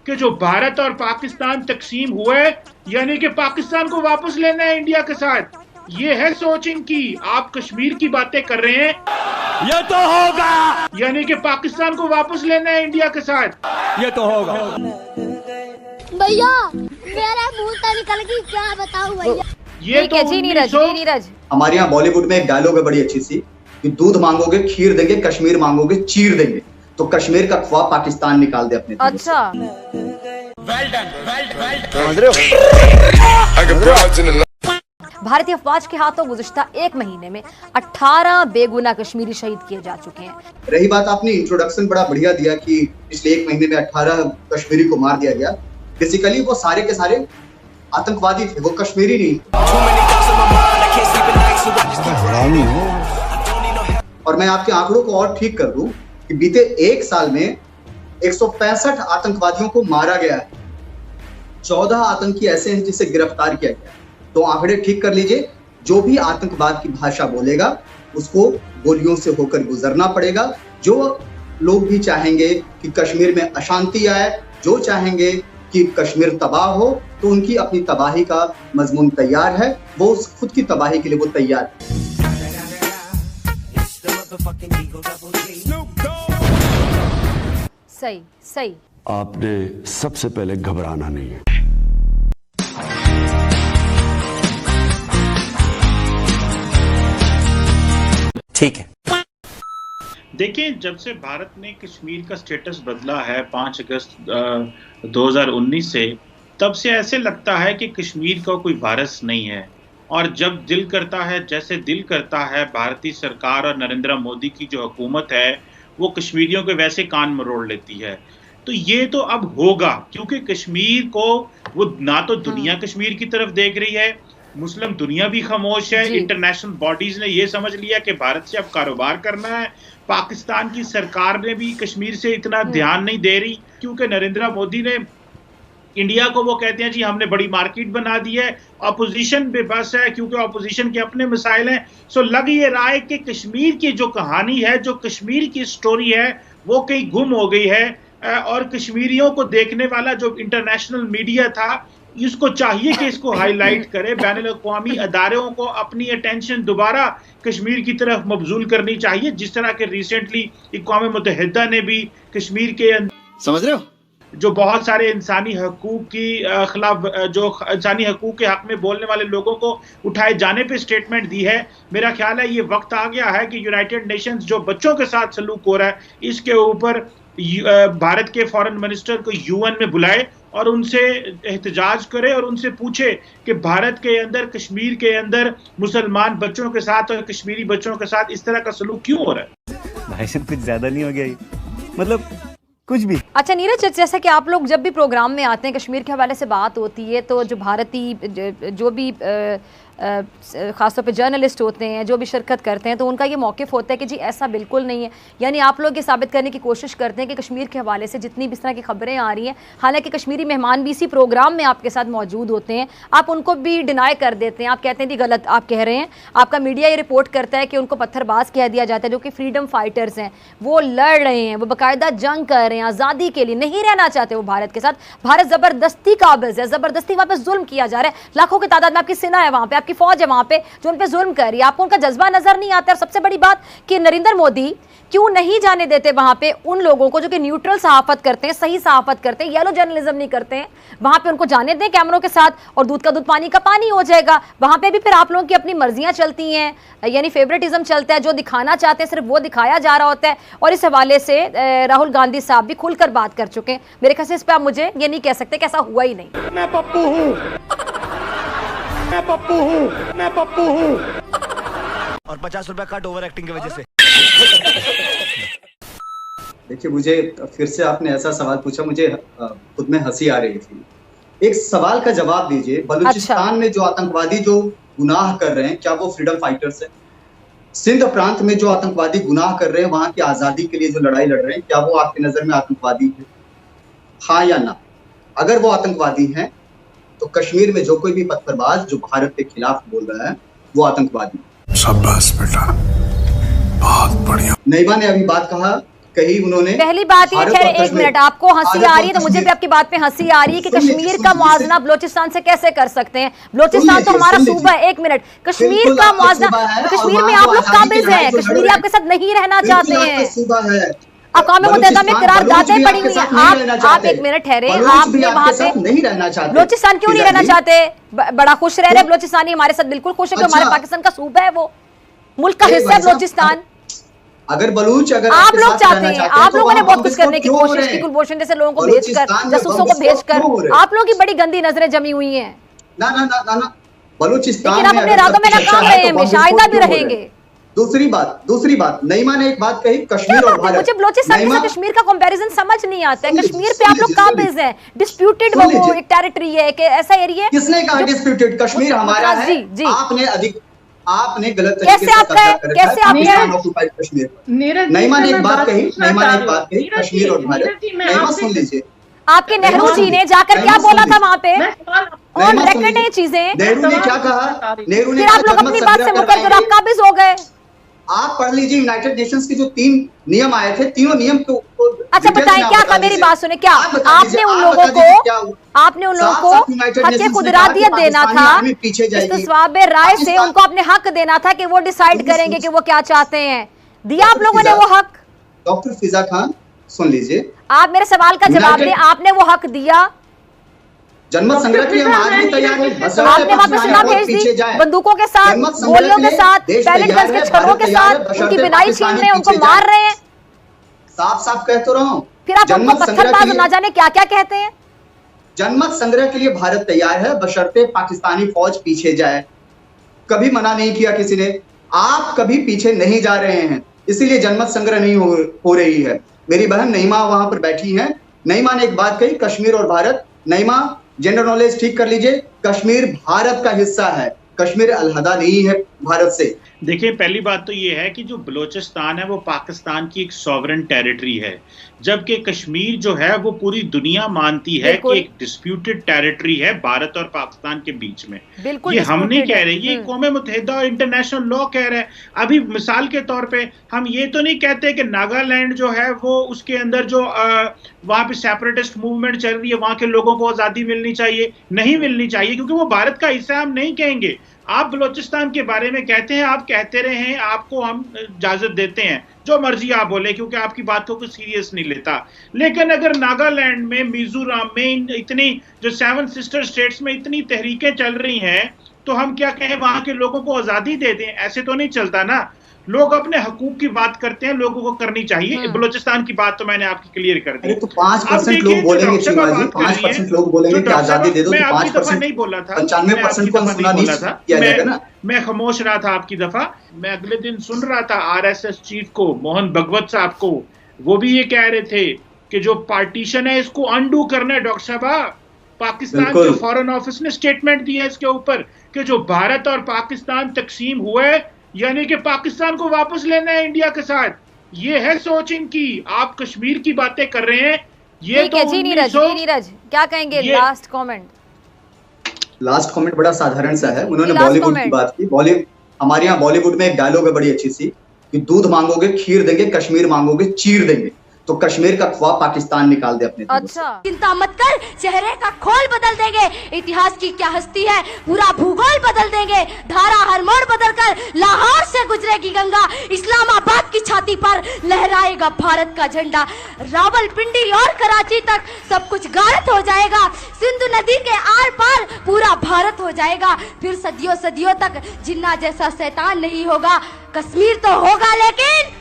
कि जो भारत और पाकिस्तान तकसीम हुए, यानी कि पाकिस्तान को वापस लेना है इंडिया के साथ। ये है सोच इनकी। आप कश्मीर की बातें कर रहे हैं, ये तो होगा, यानी कि पाकिस्तान को वापस लेना है इंडिया के साथ। ये तो होगा। भैया मेरा मुंह तो निकल गई, क्या बताऊं भैया। ये तो नीरज हमारे यहाँ बॉलीवुड में एक डायलॉग है बड़ी अच्छी सी कि दूध मांगोगे खीर देंगे, कश्मीर मांगोगे चीर देंगे। तो कश्मीर का ख्वाब पाकिस्तान निकाल दे अपने। अच्छा, भारतीय अफवाज के हाथों गुज़िश्ता एक महीने में 18 बेगुनाह कश्मीरी शहीद किए जा चुके हैं। रही बात, आपने इंट्रोडक्शन बड़ा बढ़िया दिया कि पिछले एक महीने में 18 कश्मीरी को मार दिया गया। बेसिकली वो सारे के सारे आतंकवादी थे, वो कश्मीरी नहीं। और मैं आपके आंकड़ों को और ठीक कर दूं कि बीते एक साल में 165 आतंकवादियों को मारा गया है। 14 आतंकी ऐसे हैं जिसे गिरफ्तार किया गया। तो आंकड़े ठीक कर लीजिए। जो भी आतंकवाद की भाषा बोलेगा उसको गोलियों से होकर गुजरना पड़ेगा। जो लोग भी चाहेंगे कि कश्मीर में अशांति आए, जो चाहेंगे कि कश्मीर तबाह हो, तो उनकी अपनी तबाही का मजमून तैयार है। वो उस खुद की तबाही के लिए वो तैयार है। सही सही। आपने सबसे पहले घबराना नहीं है। ठीक है। देखिए, जब से भारत ने कश्मीर का स्टेटस बदला है 5 अगस्त 2019 से, तब से ऐसे लगता है कि कश्मीर का कोई वारिस नहीं है। और जब दिल करता है, जैसे दिल करता है, भारतीय सरकार और नरेंद्र मोदी की जो हुकूमत है वो कश्मीरियों के वैसे कान मरोड़ लेती है। तो ये तो अब होगा, क्योंकि कश्मीर को वो ना तो दुनिया कश्मीर की तरफ देख रही है, मुस्लिम दुनिया भी खामोश है, इंटरनेशनल बॉडीज ने ये समझ लिया कि भारत से अब कारोबार करना है। पाकिस्तान की सरकार ने भी कश्मीर से इतना ध्यान नहीं दे रही, क्योंकि नरेंद्र मोदी ने इंडिया को वो कहते हैं जी हमने बड़ी मार्केट बना दी है। अपोजिशन बेबस है, क्योंकि अपोजिशन के अपने मसाइल हैं। सो लग ये रहा है कि कश्मीर की जो कहानी है, जो कश्मीर की स्टोरी है, वो कहीं गुम हो गई है। और कश्मीरियों को देखने वाला जो इंटरनेशनल मीडिया था, इसको चाहिए कि इसको हाईलाइट करे। बैनुल-अक़वामी अदारों को अपनी अटेंशन दोबारा कश्मीर की तरफ मबजूल करनी चाहिए, जिस तरह के रिसेंटली अक़वाम मुत्तहिदा ने भी कश्मीर के समझ रहे हो जो बहुत सारे इंसानी हकूक की खिलाफ, जो इंसानी हकूक के हक में बोलने वाले लोगों को उठाए जाने पे स्टेटमेंट दी है। मेरा ख्याल है ये वक्त आ गया है कि यूनाइटेड नेशंस जो बच्चों के साथ सलूक हो रहा है, इसके ऊपर भारत के फॉरेन मिनिस्टर को यूएन में बुलाए और उनसे एहतजाज करे और उनसे पूछे कि भारत के अंदर, कश्मीर के अंदर मुसलमान बच्चों के साथ और कश्मीरी बच्चों के साथ इस तरह का सलूक क्यों हो रहा है। भाई साहब कुछ ज्यादा नहीं हो गया ये? मतलब कुछ भी। अच्छा नीरज, जैसे कि आप लोग जब भी प्रोग्राम में आते हैं, कश्मीर के हवाले से बात होती है, तो जो भारतीय जो भी ख़ासतौर पे जर्नलिस्ट होते हैं, जो भी शिरकत करते हैं, तो उनका ये मौक़िफ़ होता है कि जी ऐसा बिल्कुल नहीं है। यानी आप लोग ये साबित करने की कोशिश करते हैं कि कश्मीर के हवाले से जितनी भी इस तरह की खबरें आ रही हैं, हालांकि कश्मीरी मेहमान भी इसी प्रोग्राम में आपके साथ मौजूद होते हैं, आप उनको भी डिनाई कर देते हैं। आप कहते हैं कि गलत आप कह रहे हैं। आपका मीडिया ये रिपोर्ट करता है कि उनको पत्थरबाज कह दिया जाता है, जो कि फ्रीडम फाइटर्स हैं, वो लड़ रहे हैं, वो बाकायदा जंग कर रहे हैं, आज़ादी के लिए नहीं रहना चाहते वो भारत के साथ। भारत ज़बरदस्ती काबिज़ है, ज़बरदस्ती वहाँ पर जुल्म किया जा रहा है। लाखों की तादाद में आपकी सेना है वहाँ पर, आपकी फौज है वहाँ पे जो उन पे जुल्म कर रही है। आपको उनका जज्बा नजर नहीं आता। और सबसे बड़ी बात कि नरेंद्र मोदी क्यों नहीं जाने देते वहां पे उन लोगों को जो कि न्यूट्रल सहाफत करते हैं, सही सहाफत करते हैं, येलो जर्नलिज्म नहीं करते हैं। वहां पे उनको जाने दें कैमरों के साथ, और दूध का दूध पानी का पानी हो जाएगा। वहां पे भी फिर आप लोगों की अपनी मर्जियां चलती हैं, यानी फेवरेटिज्म चलता है। जो दिखाना चाहते हैं सिर्फ वो दिखाया जा रहा होता है। और इस हवाले से राहुल गांधी साहब भी खुलकर बात कर चुके हैं। मेरे ख्याल से इस पर आप मुझे ये नहीं कह सकते कि ऐसा हुआ ही नहीं। मैं पप्पू हूँ, मैं पप्पू हूँ, मैं पप्पू हूँ। और 50 रुपया कट ओवर एक्टिंग की वजह से। देखिए, मुझे फिर से आपने ऐसा सवाल पूछा, मुझे खुद में हंसी आ रही थी। एक सवाल का जवाब दीजिए। बलूचिस्तान में जो आतंकवादी जो गुनाह कर रहे हैं, क्या वो फ्रीडम फाइटर्स हैं? सिंध प्रांत में जो आतंकवादी गुनाह कर रहे हैं, वहां की आजादी के लिए जो लड़ाई लड़ रहे हैं, क्या वो आपकी नजर में आतंकवादी है? हाँ या ना? अगर वो आतंकवादी हैं तो कश्मीर में जो कोई भी पत्थरबाज जो भारत के खिलाफ बोल रहा है वो आतंकवादी। शाबाश बेटा, बहुत बढ़िया। नईबा ने अभी बात कहा कही उन्होंने। पहली बात ये, खैर एक मिनट, आपको हंसी आ रही है तो मुझे भी आपकी बात पे हंसी आ रही है कि कश्मीर का मुआवजा बलोचिस्तान से कैसे कर सकते हैं? बलोचिस्तान तो हमारा सूबा है। एक मिनट, कश्मीर का मुआवजा, कश्मीर में आप लोग काबिज हैं, कश्मीरी आपके साथ नहीं रहना चाहते हैं, अक़वाम मुत्तहिदा में करारदादें पड़ी हुई हैं। आप एक मिनट ठहरे, आपने वहाँ पे नहीं रहना चाहते, बलोचिस्तान क्यों नहीं रहना चाहते? बड़ा खुश रह रहे बलोचिस्तानी, हमारे साथ बिल्कुल खुश है कि हमारे पाकिस्तान का सूबा है, वो मुल्क का हिस्सा है बलोचिस्तान। अगर बलूच, अगर आप लोग चाहते हैं, आप लोगों ने बहुत कुछ करने की कोशिश की, कुलभूषण जैसे लोगों को भेजकर, जासूसों को भेजकर, आप लोग की बड़ी गंदी नजरें जमी हुई हैं। ना बलूचिस्तान, लेकिन आप अपने इरादों में नाकाम रहे हैं, हमेशा आइंदा भी रहेंगे। दूसरी बात, नईमा ने एक बात कही, कश्मीर और भारत। मुझे बलोचिस्तान से कश्मीर का कंपैरिजन समझ नहीं आता है। कश्मीर पे आप लोग काबिज हैं, डिस्प्यूटेड वो एक टेरिटरी है कि ऐसा एरिया। किसने कहा डिस्प्यूटेड? कश्मीर हमारा है। आपने गलत तरीके से कश्मीर। नईमा ने एक बात कही, कश्मीर और भारत। नईमा सुन लीजिए, आपके नेहरू जी ने जाकर क्या बोला था वहाँ पे, और रेकॉर्ड है चीजें। नेहरू ने क्या कहा? नेहरू ने आप लोग अपनी बात से मुकर कर आप काबिज हो गए। आप पढ़ लीजिए, यूनाइटेड नेशंस के जो 3 नियम आए थे, तीनों नियम को अच्छा बताएं क्या था? मेरी बात सुने, क्या आपने उन लोगों को हक खुदरादियत देना था, इस्तिस्वाब राय से उनको अपने हक देना था कि वो डिसाइड करेंगे कि वो क्या चाहते हैं? दिया आप लोगों ने वो हक? डॉक्टर फिजा खान सुन लीजिए, आप मेरे सवाल का जवाब दें, आपने वो हक दिया? जनमत संग्रह के लिए हम आज भी तैयार हैं। आपने वहाँ पे सेना भेज दी, बंदूकों के साथ, गोलियों के साथ, पैलेट गन्स के छर्रों के साथ, उनकी बिनाई छीन रहे हैं, उनको मार रहे हैं। साफ कह तो रहा हूँ। फिर आप उनको पत्थरबाज ना जाने क्या क्या कहते हैं। जनमत संग्रह के लिए भारत तैयार है, बशर्ते पाकिस्तानी फौज पीछे जाए। कभी मना नहीं किया किसी ने, आप कभी पीछे नहीं जा रहे हैं, इसीलिए जनमत संग्रह नहीं हो रही है। मेरी बहन नईमा वहां पर बैठी है, नईमा ने एक बात कही, कश्मीर और भारत। नईमा, जेंडर नॉलेज ठीक कर लीजिए, कश्मीर भारत का हिस्सा है, कश्मीर अलहदा नहीं है भारत से। देखिए, पहली बात तो ये है कि जो बलूचिस्तान है वो पाकिस्तान की एक सॉवरेन टेरिटरी है, जबकि कश्मीर जो है वो पूरी दुनिया मानती है कि एक डिस्प्यूटेड टेरिटरी है भारत और पाकिस्तान के बीच में। ये हम नहीं कह रहे, ये कौम मुत्तहिदा और इंटरनेशनल लॉ कह रहे हैं। अभी मिसाल के तौर पे हम ये तो नहीं कहते कि नागालैंड जो है वो उसके अंदर जो वहाँ पे सेपरेटिस्ट मूवमेंट चल रही है, वहाँ के लोगों को आज़ादी मिलनी चाहिए, नहीं मिलनी चाहिए, क्योंकि वो भारत का हिस्सा हम नहीं कहेंगे। आप बलूचिस्तान के बारे में कहते हैं, आप कहते रहे हैं, आपको हम इजाजत देते हैं, जो मर्जी आप बोले, क्योंकि आपकी बात को कोई सीरियस नहीं लेता। लेकिन अगर नागालैंड में, मिजोरम में, इतनी जो 7 सिस्टर स्टेट्स में इतनी तहरीकें चल रही हैं, तो हम क्या कहें वहां के लोगों को आजादी दे दें? ऐसे तो नहीं चलता ना। लोग अपने हकूक की बात करते हैं, लोगों को करनी चाहिए। बलूचिस्तान की बात तो मैंने आपकी क्लियर कर दी। तो 5% लोग बोलेंगे, 5% लोग बोलेंगे कि आजादी दे दो, तो 5% नहीं बोला था, 95% को सुना नहीं किया जाएगा ना। मैं खामोश रहा था आपकी दफा। मैं अगले दिन सुन रहा था RSS चीफ को, मोहन भगवत साहब को, वो भी ये कह रहे थे कि जो पार्टीशन है इसको अनडू करना है। डॉक्टर साहब, पाकिस्तान के फॉरेन ऑफिस ने स्टेटमेंट दी है इसके ऊपर कि जो भारत और पाकिस्तान तकसीम हुआ है, यानी कि पाकिस्तान को वापस लेना है इंडिया के साथ। ये है सोच इनकी। आप कश्मीर की बातें कर रहे हैं, ये तो जी नीरज क्या कहेंगे? लास्ट कमेंट बड़ा साधारण सा है। उन्होंने बॉलीवुड की बात की। हमारे यहाँ बॉलीवुड में एक डायलॉग है बड़ी अच्छी सी, कि दूध मांगोगे खीर देंगे, कश्मीर मांगोगे चीर देंगे। तो कश्मीर का ख्वाब पाकिस्तान निकाल दे अपने। अच्छा, चिंता मत कर, चेहरे का खोल बदल देंगे। इतिहास की क्या हस्ती है, पूरा भूगोल बदल देंगे। धारा हर मोड़ बदल कर लाहौर से गुजरेगी गंगा, इस्लामाबाद की छाती पर लहराएगा भारत का झंडा। रावलपिंडी और कराची तक सब कुछ गारत हो जाएगा। सिंधु नदी के आर पार पूरा भारत हो जाएगा। फिर सदियों सदियों तक जिन्ना जैसा शैतान नहीं होगा। कश्मीर तो होगा, लेकिन